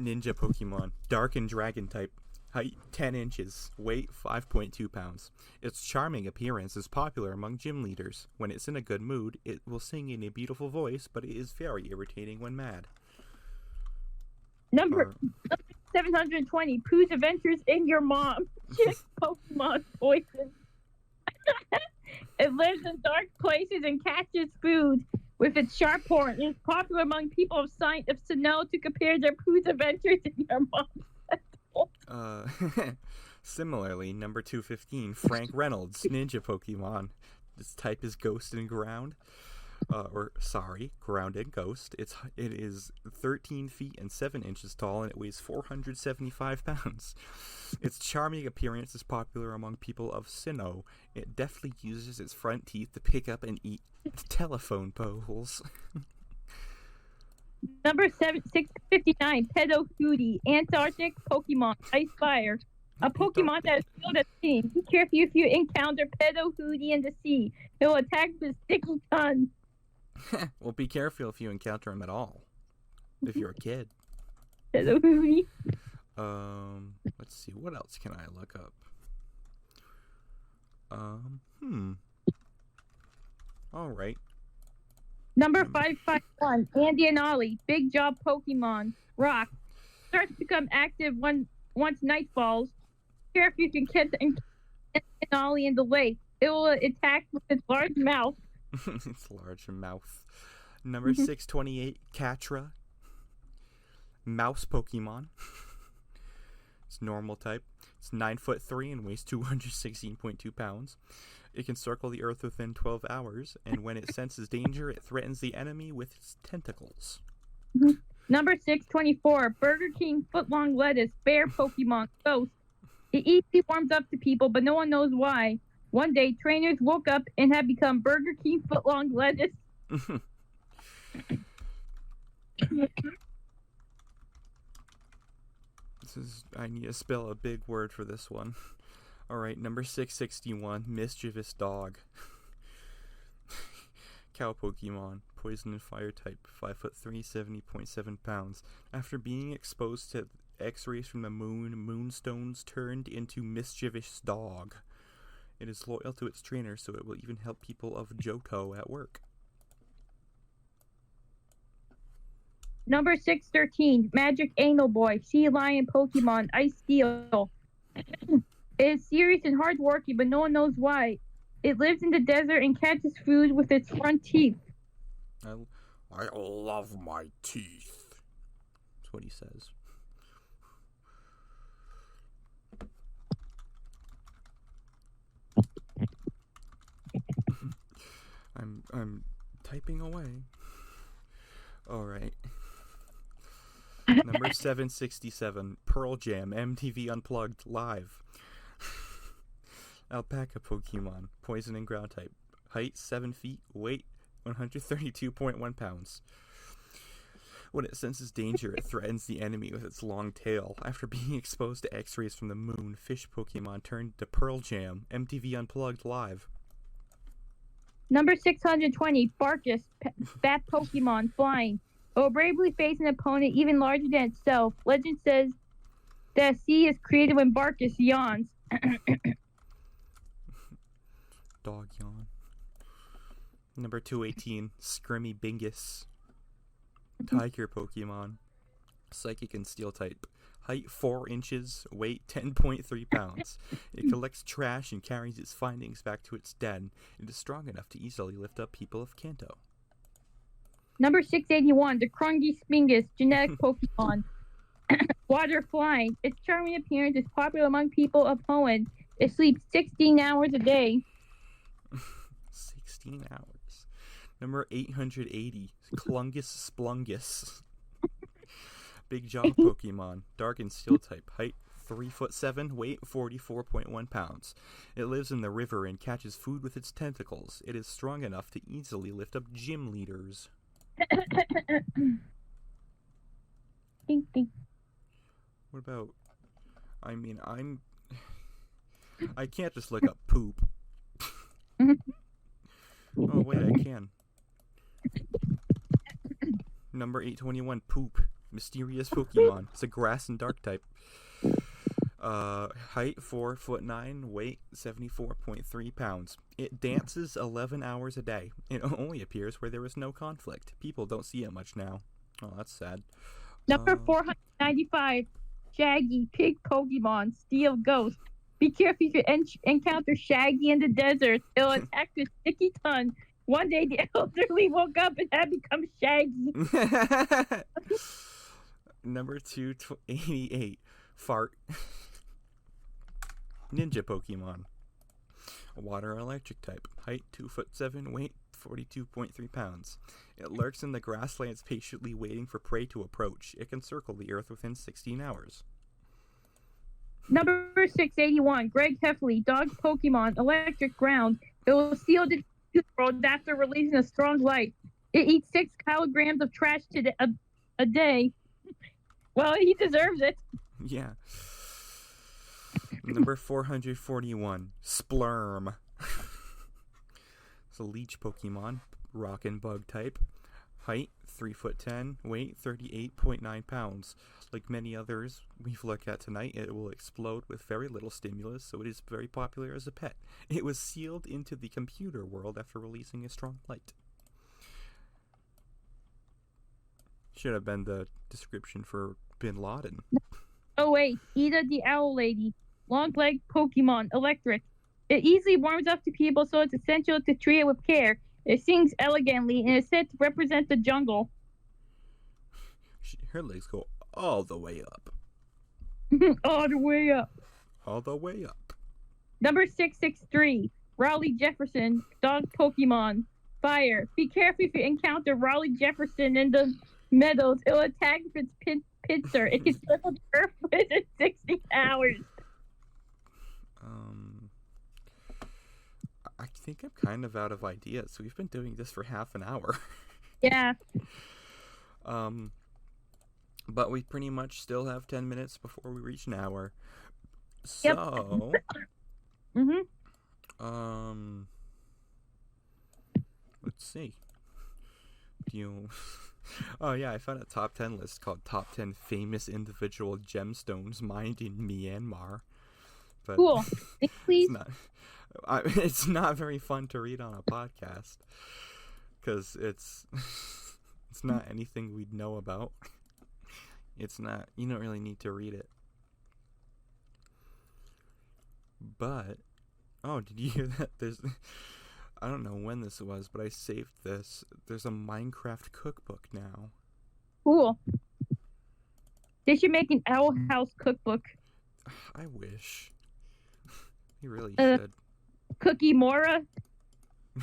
S1: Ninja Pokemon, Dark and Dragon type. Height 10 inches, weight 5.2 pounds. Its charming appearance is popular among gym leaders. When it's in a good mood, it will sing in a beautiful voice, but it is very irritating when mad.
S2: Number 720, Pooh's Adventures in Your Mom. Chick Pokemon Poison. It lives in dark places and catches food with its sharp horn. It is popular among people of Sinnoh to compare their Pooh's Adventures in Your Mom.
S1: Similarly, number 215, Frank Reynolds, Ninja Pokemon. Its type is Ghost and Ground. Ground and Ghost. It is 13 feet and 7 inches tall, and it weighs 475 pounds. Its charming appearance is popular among people of Sinnoh. It deftly uses its front teeth to pick up and eat telephone poles.
S2: Number 659, Pedo Hootie, Antarctic Pokemon, Ice Fire. A Pokemon that is skilled at sea. Be careful if you encounter Pedo Hootie in the sea. It will attack with a sticky tongue.
S1: Well, be careful if you encounter him at all. If you're a kid.
S2: Pedo Hootie.
S1: Let's see. What else can I look up? Alright.
S2: Number 551, Andy and Ollie, Big Job Pokemon, Rock. Starts to become active once night falls. Careful you can catch Andy and Ollie in the lake. It will attack with its large mouth.
S1: Its large mouth. Number 628, Catra. Mouse Pokemon. It's normal type. It's 9'3" and weighs 216.2 pounds. It can circle the earth within 12 hours, and when it senses danger, it threatens the enemy with its tentacles.
S2: Number 624, Burger King Footlong Lettuce, Bear Pokemon, Ghost. It easily warms up to people, but no one knows why. One day, trainers woke up and had become Burger King Footlong Lettuce.
S1: I need to spell a big word for this one. Alright, number 661, Mischievous Dog. Cow Pokemon, Poison and Fire type, 5'3", 70.7 pounds. After being exposed to X-rays from the moon, moonstones turned into mischievous dog. It is loyal to its trainer, so it will even help people of Johto at work.
S2: Number 613, Magic Anal Boy, Sea Lion Pokemon, Ice Steel. It is serious and hardworking, but no one knows why. It lives in the desert and catches food with its front teeth.
S1: I love my teeth. That's what he says. I'm typing away. All right. Number 767, Pearl Jam, MTV Unplugged, live. Alpaca Pokemon, poison and ground type. Height 7 feet, weight 132.1 pounds. When it senses danger, it threatens the enemy with its long tail. After being exposed to X-rays from the moon, fish Pokemon turned to Pearl Jam, MTV Unplugged, live.
S2: Number 620, Barkus, Bat Pokemon, flying. It will bravely face an opponent even larger than itself. Legend says that sea is created when Barkus yawns.
S1: Dog yawn. Number 218, Scrimmy Bingus. Tiger Pokemon. Psychic and Steel type. Height 4 inches, weight 10.3 pounds. It collects trash and carries its findings back to its den. It is strong enough to easily lift up people of Kanto.
S2: Number 681, the Krungy Spingus, genetic Pokemon. Water flying. Its charming appearance is popular among people of Hoenn. It sleeps 16 hours a day.
S1: 16 hours. Number 880, Clungus Splungus. Big Jaw Pokemon, dark and steel type, height 3'7", weight 44.1 pounds. It lives in the river and catches food with its tentacles. It is strong enough to easily lift up gym leaders.
S2: Ding, ding.
S1: What about, I can't just look up poop. Oh wait, I can. Number 821, Poop. Mysterious Pokemon. It's a grass and dark type. Height 4'9", weight 74.3 pounds. It dances 11 hours a day. It only appears where there is no conflict. People don't see it much now. Oh, that's sad.
S2: Number 495, Shaggy, Pig Pokemon, Steel Ghost. Be careful if you encounter Shaggy in the desert. It'll attack with sticky tongue. One day the elderly woke up and had become Shaggy.
S1: Number 288, Fart. Ninja Pokemon. Water electric type. Height 2'7", weight 42.3 pounds. It lurks in the grasslands patiently waiting for prey to approach. It can circle the earth within 16 hours.
S2: Number 681, Greg Heffley, Dog Pokemon, Electric Ground. It will seal the world after releasing a strong light. It eats 6 kilograms of trash a day. Well, he deserves it.
S1: Yeah. Number 441, Splerm. It's a leech Pokemon, rock and bug type. Height 3'10", weight 38.9 pounds. Like many others we've looked at tonight, it will explode with very little stimulus, so it is very popular as a pet. It was sealed into the computer world after releasing a strong light. Should have been the description for Bin Laden.
S2: Oh wait, Ida the Owl Lady, long-legged Pokemon, electric. It easily warms up to people, so it's essential to treat it with care. It sings elegantly and is said to represent the jungle.
S1: Her legs go all the way up.
S2: All the way up.
S1: All the way up.
S2: Number 663, Raleigh Jefferson, Dog Pokemon, Fire. Be careful if you encounter Raleigh Jefferson in the meadows. It'll attack with its pincer. It can circle the earth within 60 hours.
S1: I think I'm kind of out of ideas. We've been doing this for half an hour.
S2: Yeah.
S1: But we pretty much still have 10 minutes before we reach an hour. So, let's see. Do you Oh yeah, I found a top 10 list called Top 10 Famous Individual Gemstones Mined in Myanmar. But
S2: Cool. Thanks,
S1: it's
S2: please.
S1: not it's not very fun to read on a podcast cuz it's not anything we'd know about. It's not, you don't really need to read it. But oh, did you hear that? I don't know when this was, but I saved this. There's a Minecraft cookbook now.
S2: Cool. They should make an Owl House cookbook.
S1: I wish. You really
S2: Uh,
S1: should.
S2: Cookie Mora,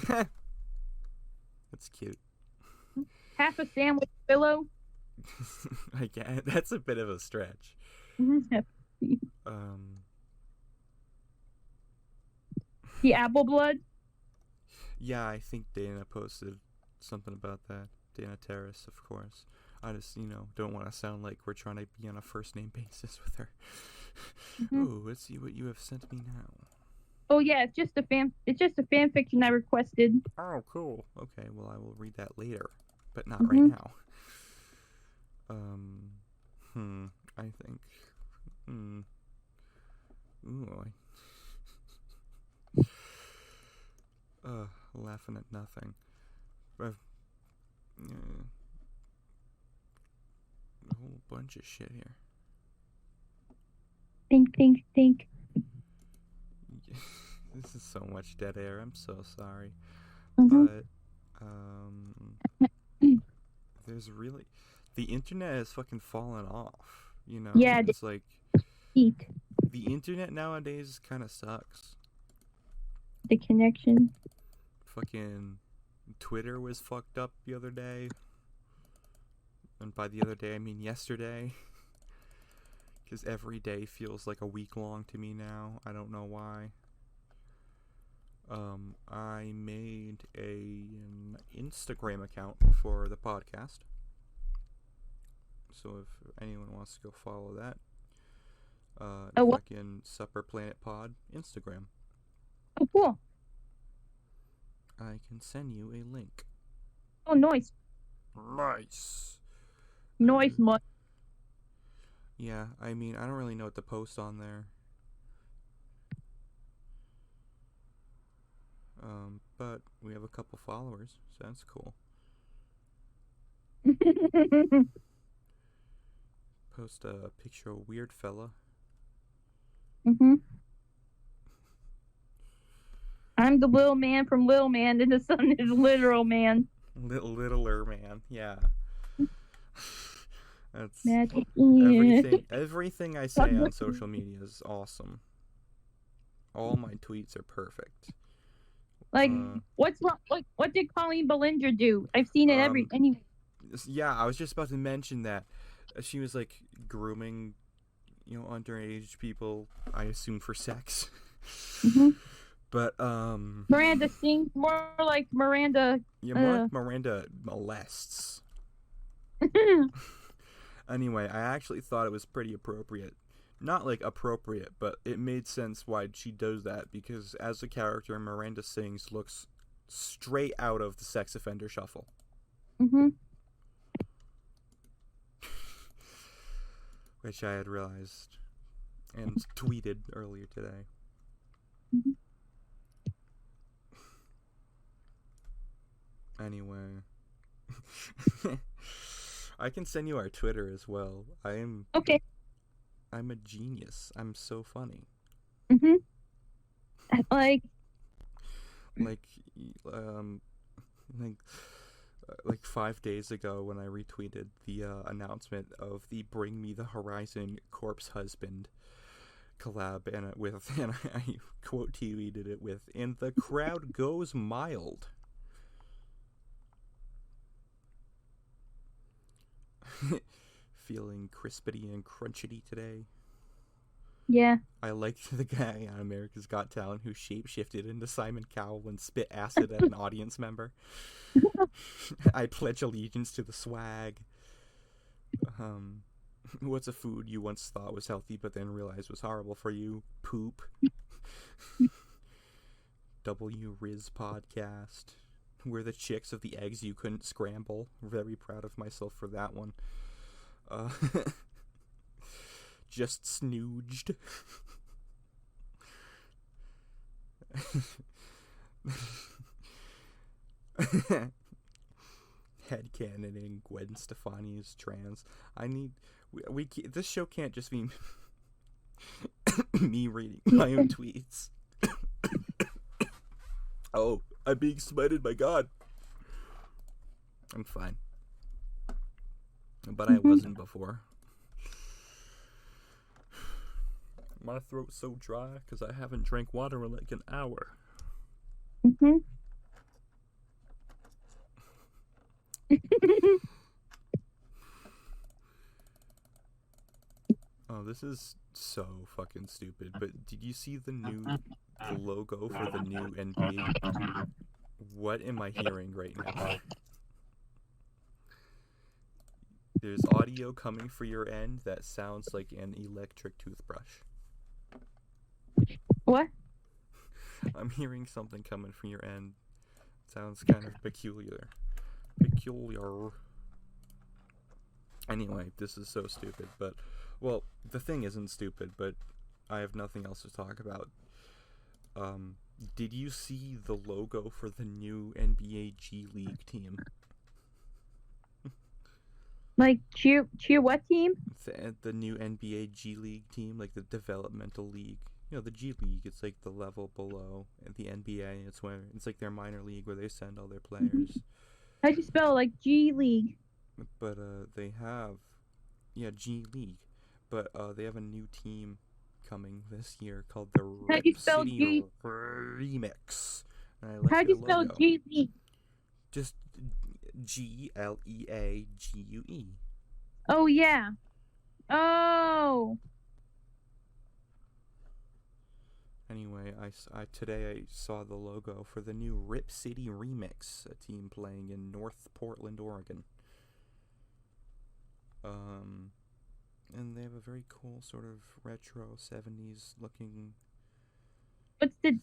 S1: That's cute.
S2: half a sandwich pillow.
S1: I get that's a bit of a stretch.
S2: The apple blood.
S1: Yeah, I think Dana posted something about that. Dana Terrace, of course. I just, don't want to sound like we're trying to be on a first name basis with her. Oh, let's see what you have sent me now.
S2: Oh yeah, it's just a fan fiction I requested.
S1: Oh, cool. Okay, well I will read that later, but not right now. I think. Ooh, laughing at nothing. A whole bunch of shit here.
S2: Think.
S1: This is so much dead air. I'm so sorry. But there's really, the internet has fucking fallen off.
S2: Yeah,
S1: it's like
S2: eat.
S1: The internet nowadays kind of sucks.
S2: The connection.
S1: Fucking Twitter was fucked up the other day. And by the other day, I mean yesterday. Because every day feels like a week long to me now. I don't know why. I made an Instagram account for the podcast. So if anyone wants to go follow that, fucking Supper Planet Pod Instagram.
S2: Oh, cool.
S1: I can send you a link.
S2: Oh, nice. Nice, much.
S1: Yeah, I mean, I don't really know what to post on there. But we have a couple followers, so that's cool. Post a picture of Weird Fella.
S2: I'm the little man from Little Man, and the son is Literal Man.
S1: Littler Man, yeah. That's
S2: Magic.
S1: Everything I say on social media is awesome. All my tweets are perfect.
S2: Like, what's wrong? Like, what did Colleen Ballinger do? I've seen it anyway.
S1: Yeah, I was just about to mention that. She was like grooming, underage people, I assume for sex. But
S2: Miranda sings more like Miranda.
S1: Yeah, more like Miranda molests. Anyway, I actually thought it was pretty appropriate. Not like appropriate, but it made sense why she does that, because as a character, Miranda Sings looks straight out of the Sex Offender Shuffle. Which I had realized and tweeted earlier today. Anyway. I can send you our Twitter as well.
S2: Okay.
S1: I'm a genius. I'm so funny. Like 5 days ago when I retweeted the announcement of the Bring Me the Horizon Corpse Husband collab, and I quote tweeted it with, "And the crowd goes mild." Feeling crispity and crunchity today.
S2: Yeah.
S1: I liked the guy on America's Got Talent who shapeshifted into Simon Cowell and spit acid at an audience member. I pledge allegiance to the swag. What's a food you once thought was healthy but then realized was horrible for you? Poop. W Riz podcast. We're the chicks of the eggs you couldn't scramble. Very proud of myself for that one. Uh, just snooged. Headcanoning Gwen Stefani is trans. This show can't just be me reading my own tweets. Oh, I'm being smited by God. I'm fine. But I wasn't before. My throat's so dry because I haven't drank water in like an hour. Oh, this is so fucking stupid. But did you see the logo for the new NBA? What am I hearing right now? There's audio coming for your end that sounds like an electric toothbrush.
S2: What?
S1: I'm hearing something coming from your end. Sounds kind of peculiar. Anyway, this is so stupid, but... Well, the thing isn't stupid, but I have nothing else to talk about. Did you see the logo for the new NBA G League team?
S2: Like, cheer what team?
S1: The new NBA G League team, like the developmental league. You know, the G League, it's like the level below the NBA. It's like their minor league where they send all their players.
S2: How'd you spell, like, G League?
S1: But, they have... Yeah, G League. But, they have a new team coming this year called the Rip City Remix.
S2: How'd you spell G League?
S1: Just Gleague.
S2: Oh, yeah. Oh.
S1: Anyway, today I saw the logo for the new Rip City Remix, a team playing in North Portland, Oregon. And they have a very cool sort of retro 70s looking
S2: What's the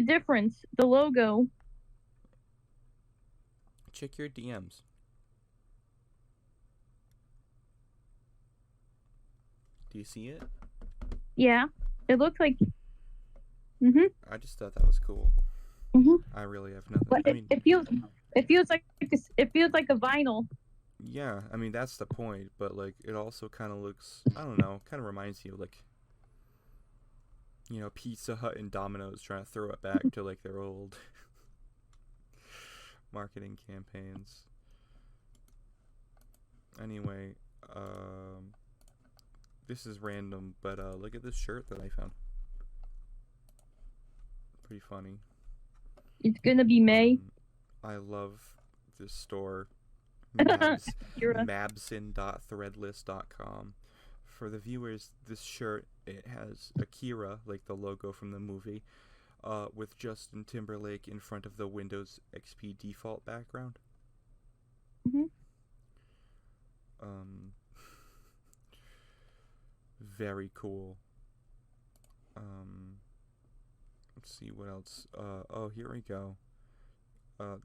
S2: difference? The logo.
S1: Check your DMs. Do you see it?
S2: Yeah. It looks like
S1: I just thought that was cool. I really have nothing.
S2: But it feels like a vinyl.
S1: Yeah, I mean that's the point, but like it also kind of looks, I don't know, kind of reminds you of like, you know, Pizza Hut and Domino's trying to throw it back to like their old marketing campaigns. Anyway, this is random, but look at this shirt that I found. Pretty funny.
S2: It's gonna be May.
S1: I love this store, mabsin.threadless.com. For the viewers, this shirt, it has Akira, like the logo from the movie, with Justin Timberlake in front of the Windows XP default background. Very cool. Let's see what else. Oh, here we go.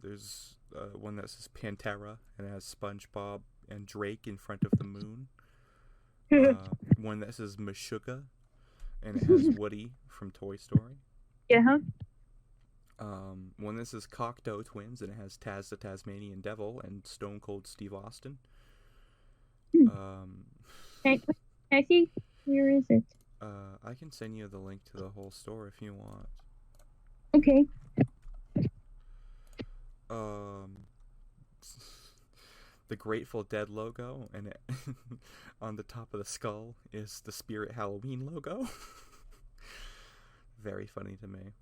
S1: There's one that says Pantera and it has SpongeBob and Drake in front of the moon. One that says Meshuggah and it has Woody from Toy Story.
S2: Yeah.
S1: One that says Cocteau Twins and it has Taz the Tasmanian Devil and Stone Cold Steve Austin.
S2: Can I see? Where is it?
S1: I can send you the link to the whole store if you want.
S2: Okay.
S1: The Grateful Dead logo, and it on the top of the skull is the Spirit Halloween logo. Very funny to me.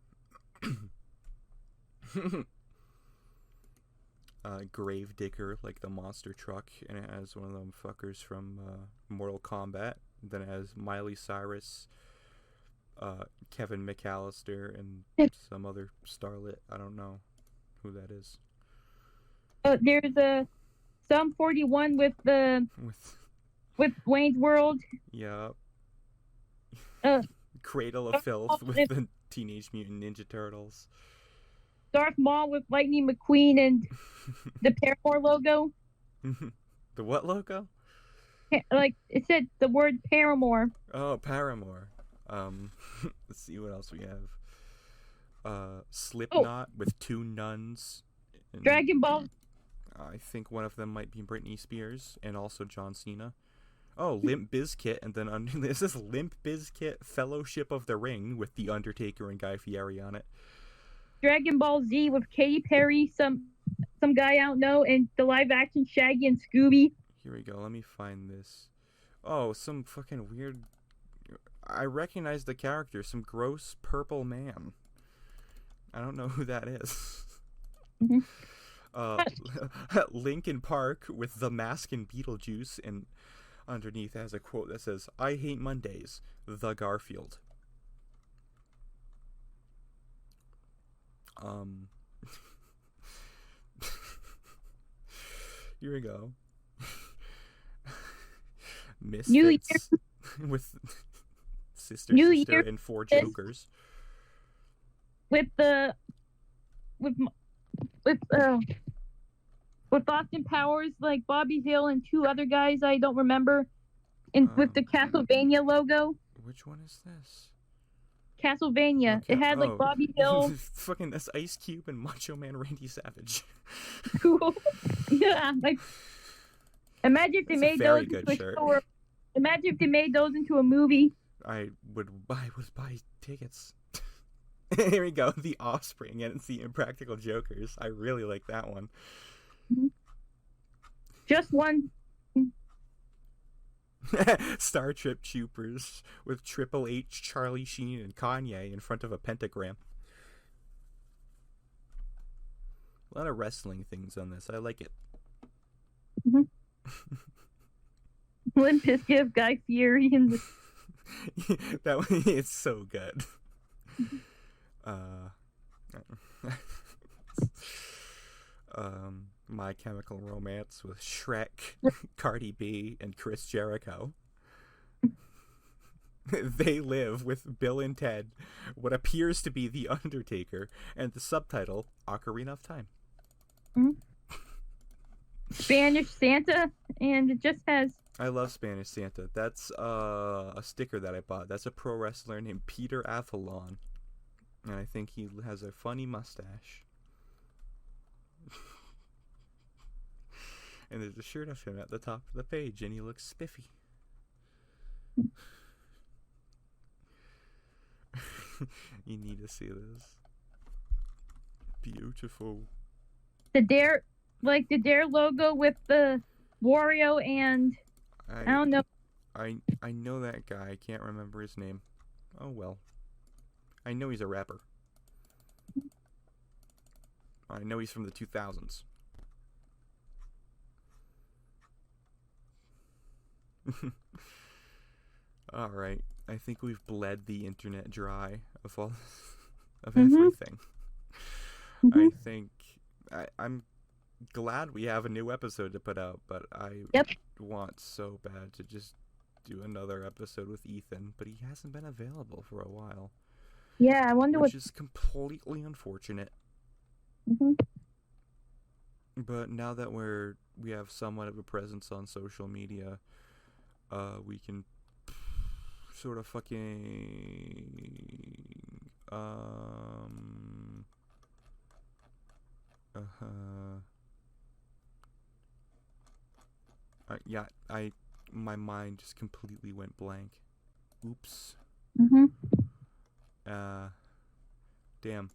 S1: Gravedigger, like the monster truck, and it has one of them fuckers from Mortal Kombat. Then it has Miley Cyrus, Kevin McAllister, and some other starlet. I don't know who that is.
S2: There's a Sum 41 with Wayne's World.
S1: Yeah.
S2: Uh,
S1: Cradle of Filth with the Teenage Mutant Ninja Turtles.
S2: Darth Maul with Lightning McQueen and the Paramore logo.
S1: The what logo?
S2: Like it said the word Paramore.
S1: Oh, Paramore. Let's see what else we have.
S2: Oh,
S1: Slipknot with two nuns. And
S2: Dragon Ball.
S1: I think one of them might be Britney Spears and also John Cena. Oh, Limp Bizkit, and then this is Limp Bizkit Fellowship of the Ring with The Undertaker and Guy Fieri on it.
S2: Dragon Ball Z with Katy Perry, some guy I don't know, and the live action Shaggy and Scooby.
S1: Here we go. Let me find this. Oh, some fucking weird. I recognize the character. Some gross purple man. I don't know who that is.
S2: Mm-hmm.
S1: Linkin Park with The Mask and Beetlejuice, and underneath has a quote that says, "I hate Mondays, the Garfield." Here we go. Misfits with Sister and Four Jokers.
S2: With Austin Powers, like Bobby Hill and two other guys I don't remember, and with the Castlevania logo.
S1: Which one is this?
S2: Castlevania. Okay. It had like Bobby Hill.
S1: Fucking that's Ice Cube and Macho Man Randy Savage.
S2: Cool. Yeah, like imagine if they made those into a show. Imagine if they made those into a movie.
S1: I would buy tickets. Here we go, The Offspring and the Impractical Jokers. I really like that one.
S2: Mm-hmm. Just one.
S1: Star Trip Troopers with Triple H, Charlie Sheen, and Kanye in front of a pentagram. A lot of wrestling things on this. I like it.
S2: Mm-hmm. Limp Bizkit, Guy Fieri, and the...
S1: that one, it's so good. My Chemical Romance with Shrek, Cardi B, and Chris Jericho. They Live with Bill and Ted, what appears to be The Undertaker, and the subtitle, Ocarina of Time.
S2: Mm-hmm. Spanish Santa, and it just has...
S1: I love Spanish Santa. That's a sticker that I bought. That's a pro wrestler named Peter Avalon. And I think he has a funny mustache. And there's a shirt of him at the top of the page, and he looks spiffy. You need to see this. Beautiful.
S2: The Dare logo with the Wario and I don't know.
S1: I know that guy. I can't remember his name. Oh well. I know he's a rapper. I know he's from the 2000s. All right. I think we've bled the internet dry of all of everything. Mm-hmm. I think I'm glad we have a new episode to put out, but I want so bad to just do another episode with Ethan, but he hasn't been available for a while.
S2: Yeah, I wonder
S1: which is completely unfortunate.
S2: Mm-hmm.
S1: But now that we have somewhat of a presence on social media, we can sort of fucking my mind just completely went blank. Oops.
S2: Mm-hmm.
S1: Damn.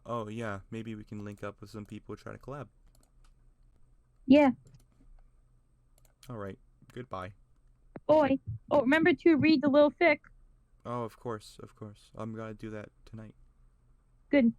S1: Oh yeah, maybe we can link up with some people, try to collab.
S2: Yeah.
S1: Alright, goodbye.
S2: Boy. Oh, remember to read the little fic.
S1: Oh, of course. I'm gonna do that tonight.
S2: Good.